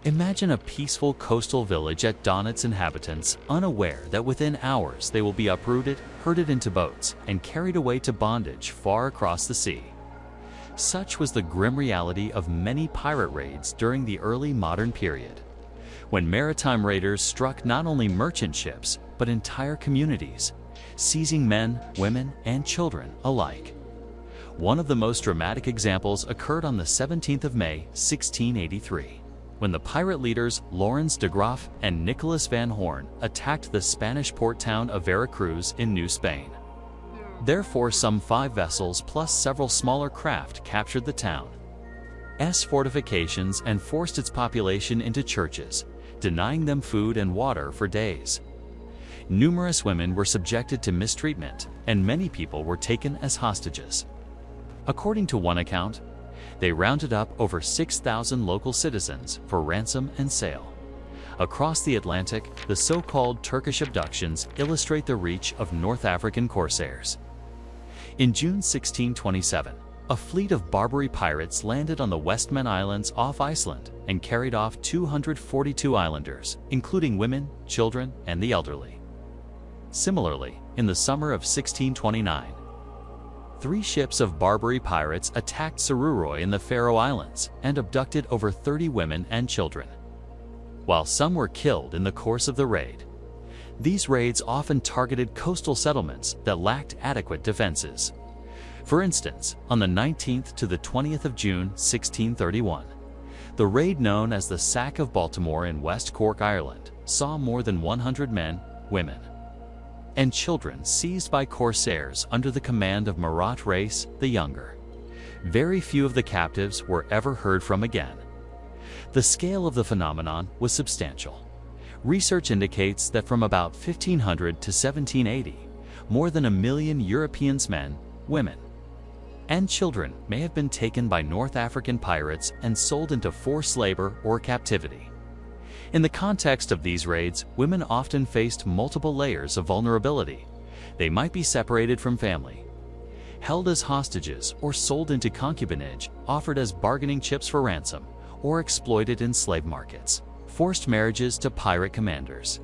Imagine a peaceful coastal village at dawn, its inhabitants unaware that within hours they will be uprooted, herded into boats, and carried away to bondage far across the sea. Such was the grim reality of many pirate raids during the early modern period, when maritime raiders struck not only merchant ships but entire communities, seizing men, women, and children alike. One of the most dramatic examples occurred on the 17th of May, 1683. When the pirate leaders Lawrence de Graaf and Nicholas van Horn attacked the Spanish port town of Veracruz in New Spain. Therefore, some 5 vessels plus several smaller craft captured the town's fortifications and forced its population into churches, denying them food and water for days. Numerous women were subjected to mistreatment, and many people were taken as hostages. According to one account, they rounded up over 6,000 local citizens for ransom and sale. Across the Atlantic, the so-called Turkish abductions illustrate the reach of North African Corsairs. In June 1627, a fleet of Barbary pirates landed on the Westman Islands off Iceland and carried off 242 islanders, including women, children, and the elderly. Similarly, in the summer of 1629, 3 ships of Barbary pirates attacked Saruroi in the Faroe Islands and abducted over 30 women and children. While some were killed in the course of the raid, these raids often targeted coastal settlements that lacked adequate defenses. For instance, on the 19th to the 20th of June 1631, the raid known as the Sack of Baltimore in West Cork, Ireland, saw more than 100 men, women, and children seized by Corsairs under the command of Murat Reis the Younger. Very few of the captives were ever heard from again. The scale of the phenomenon was substantial. Research indicates that from about 1500 to 1780, more than 1 million Europeans, men, women, and children may have been taken by North African pirates and sold into forced labor or captivity. In the context of these raids, women often faced multiple layers of vulnerability. They might be separated from family, held as hostages or sold into concubinage, offered as bargaining chips for ransom, or exploited in slave markets. Forced marriages to pirate commanders.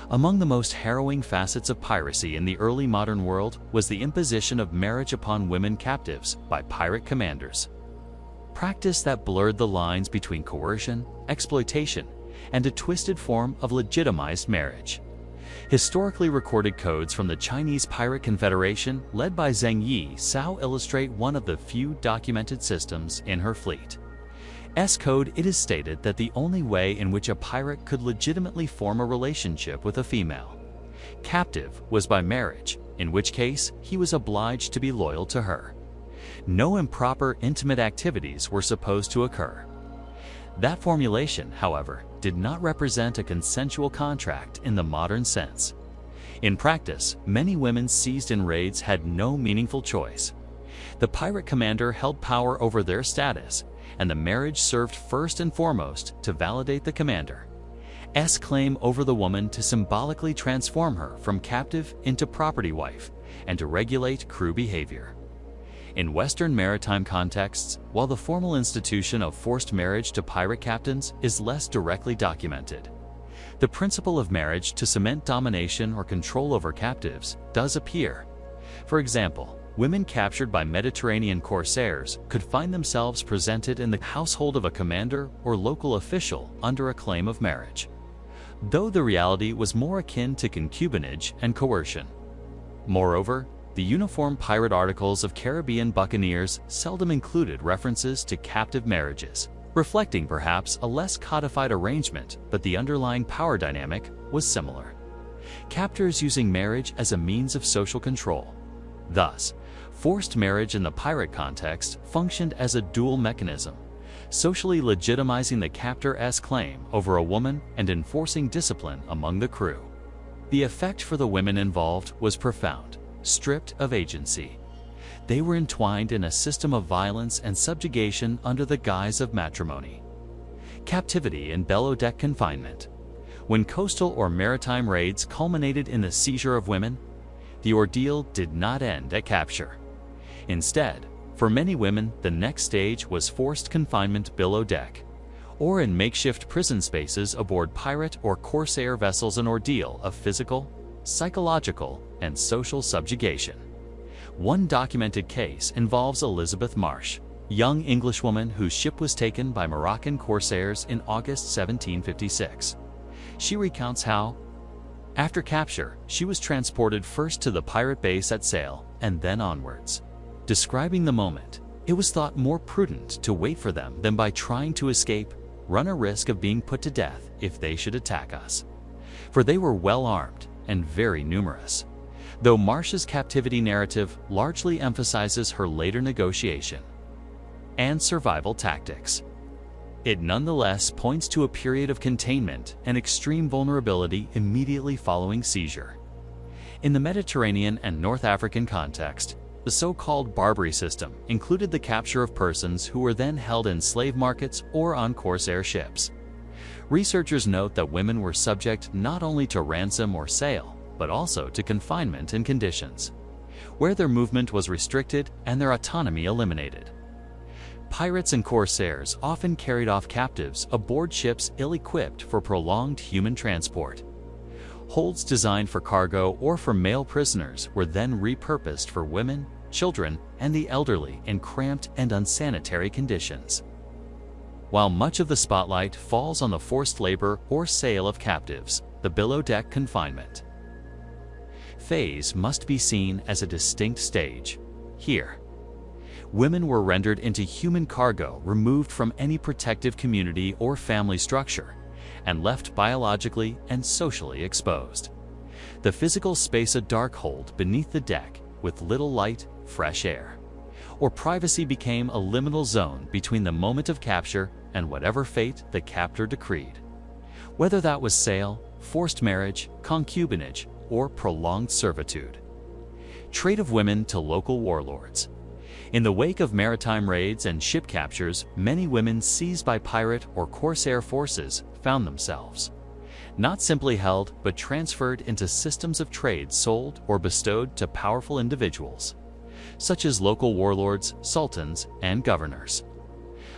Among the most harrowing facets of piracy in the early modern world was the imposition of marriage upon women captives by pirate commanders. Practice that blurred the lines between coercion, exploitation, and a twisted form of legitimized marriage. Historically recorded codes from the Chinese Pirate Confederation, led by Zheng Yi Sao, illustrate one of the few documented systems in her fleet's code. It is stated that the only way in which a pirate could legitimately form a relationship with a female captive was by marriage, in which case he was obliged to be loyal to her. No improper intimate activities were supposed to occur. That formulation, however, did not represent a consensual contract in the modern sense. In practice, many women seized in raids had no meaningful choice. The pirate commander held power over their status, and the marriage served first and foremost to validate the commander's claim over the woman, to symbolically transform her from captive into property wife, and to regulate crew behavior. In Western maritime contexts, while the formal institution of forced marriage to pirate captains is less directly documented, the principle of marriage to cement domination or control over captives does appear. For example, women captured by Mediterranean corsairs could find themselves presented in the household of a commander or local official under a claim of marriage, though the reality was more akin to concubinage and coercion. Moreover, the uniform pirate articles of Caribbean buccaneers seldom included references to captive marriages, reflecting perhaps a less codified arrangement, but the underlying power dynamic was similar. Captors using marriage as a means of social control. Thus, forced marriage in the pirate context functioned as a dual mechanism, socially legitimizing the captor's claim over a woman and enforcing discipline among the crew. The effect for the women involved was profound. Stripped of agency, they were entwined in a system of violence and subjugation under the guise of matrimony. Captivity and below-deck confinement. When coastal or maritime raids culminated in the seizure of women, the ordeal did not end at capture. Instead, for many women, the next stage was forced confinement below deck, or in makeshift prison spaces aboard pirate or corsair vessels, an ordeal of physical, psychological, and social subjugation. One documented case involves Elizabeth Marsh, a young Englishwoman whose ship was taken by Moroccan corsairs in August 1756. She recounts how, after capture, she was transported first to the pirate base at Sale and then onwards. Describing the moment, it was thought more prudent to wait for them than by trying to escape, run a risk of being put to death if they should attack us. For they were well armed and very numerous. Though Marsh's captivity narrative largely emphasizes her later negotiation and survival tactics, it nonetheless points to a period of containment and extreme vulnerability immediately following seizure. In the Mediterranean and North African context, the so-called Barbary system included the capture of persons who were then held in slave markets or on corsair ships. Researchers note that women were subject not only to ransom or sale, but also to confinement in conditions where their movement was restricted and their autonomy eliminated. Pirates and corsairs often carried off captives aboard ships ill-equipped for prolonged human transport. Holds designed for cargo or for male prisoners were then repurposed for women, children, and the elderly in cramped and unsanitary conditions. While much of the spotlight falls on the forced labor or sale of captives, the below-deck confinement phase must be seen as a distinct stage. Here, women were rendered into human cargo removed from any protective community or family structure and left biologically and socially exposed. The physical space a dark hold beneath the deck with little light, fresh air, or privacy became a liminal zone between the moment of capture and whatever fate the captor decreed. Whether that was sale, forced marriage, concubinage, or prolonged servitude. Trade of women to local warlords. In the wake of maritime raids and ship captures, many women seized by pirate or corsair forces found themselves not simply held, but transferred into systems of trade sold or bestowed to powerful individuals, such as local warlords, sultans, and governors.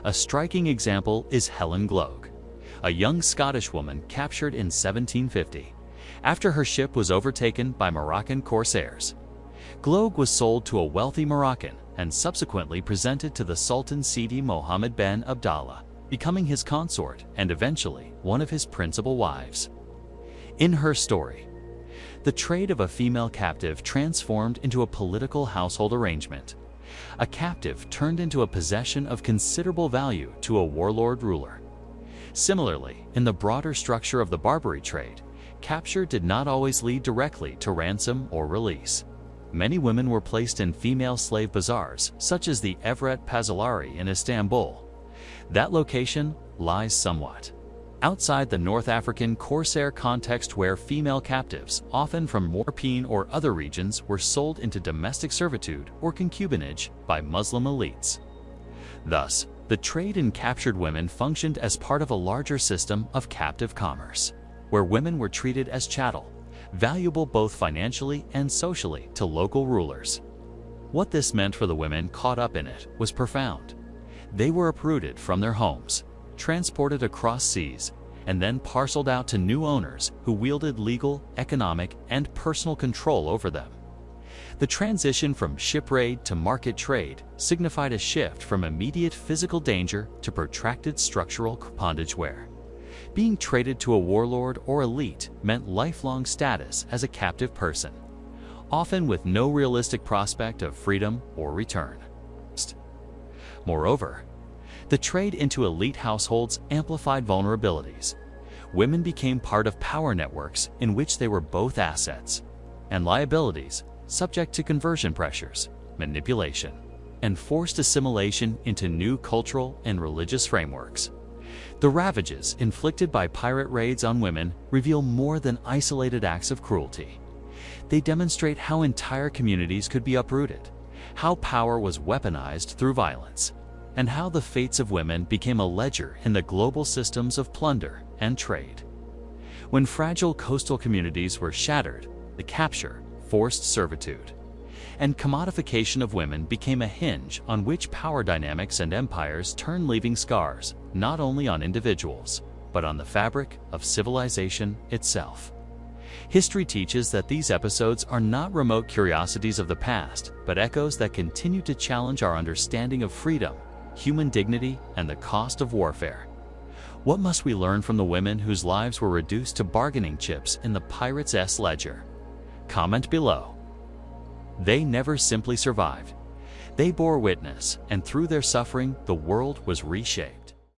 A striking example is Helen Gloag, a young Scottish woman captured in 1750, after her ship was overtaken by Moroccan corsairs. Gloag was sold to a wealthy Moroccan and subsequently presented to the Sultan Sidi Mohammed ben Abdallah, becoming his consort and eventually one of his principal wives. In her story, the trade of a female captive transformed into a political household arrangement. A captive turned into a possession of considerable value to a warlord ruler. Similarly, in the broader structure of the Barbary trade, capture did not always lead directly to ransom or release. Many women were placed in female slave bazaars, such as the Evret Pazarları in Istanbul. That location lies somewhat outside the North African corsair context, where female captives, often from European or other regions, were sold into domestic servitude or concubinage by Muslim elites. Thus, the trade in captured women functioned as part of a larger system of captive commerce, where women were treated as chattel, valuable both financially and socially to local rulers. What this meant for the women caught up in it was profound. They were uprooted from their homes, transported across seas, and then parceled out to new owners who wielded legal, economic, and personal control over them. The transition from ship raid to market trade signified a shift from immediate physical danger to protracted structural bondage, where being traded to a warlord or elite meant lifelong status as a captive person, often with no realistic prospect of freedom or return. Moreover, the trade into elite households amplified vulnerabilities. Women became part of power networks in which they were both assets and liabilities, subject to conversion pressures, manipulation, and forced assimilation into new cultural and religious frameworks. The ravages inflicted by pirate raids on women reveal more than isolated acts of cruelty. They demonstrate how entire communities could be uprooted, how power was weaponized through violence, and how the fates of women became a ledger in the global systems of plunder and trade. When fragile coastal communities were shattered, the capture, forced servitude, and commodification of women became a hinge on which power dynamics and empires turned, leaving scars not only on individuals, but on the fabric of civilization itself. History teaches that these episodes are not remote curiosities of the past, but echoes that continue to challenge our understanding of freedom, human dignity, and the cost of warfare. What must we learn from the women whose lives were reduced to bargaining chips in the pirates' ledger? Comment below. They never simply survived. They bore witness, and through their suffering, the world was reshaped.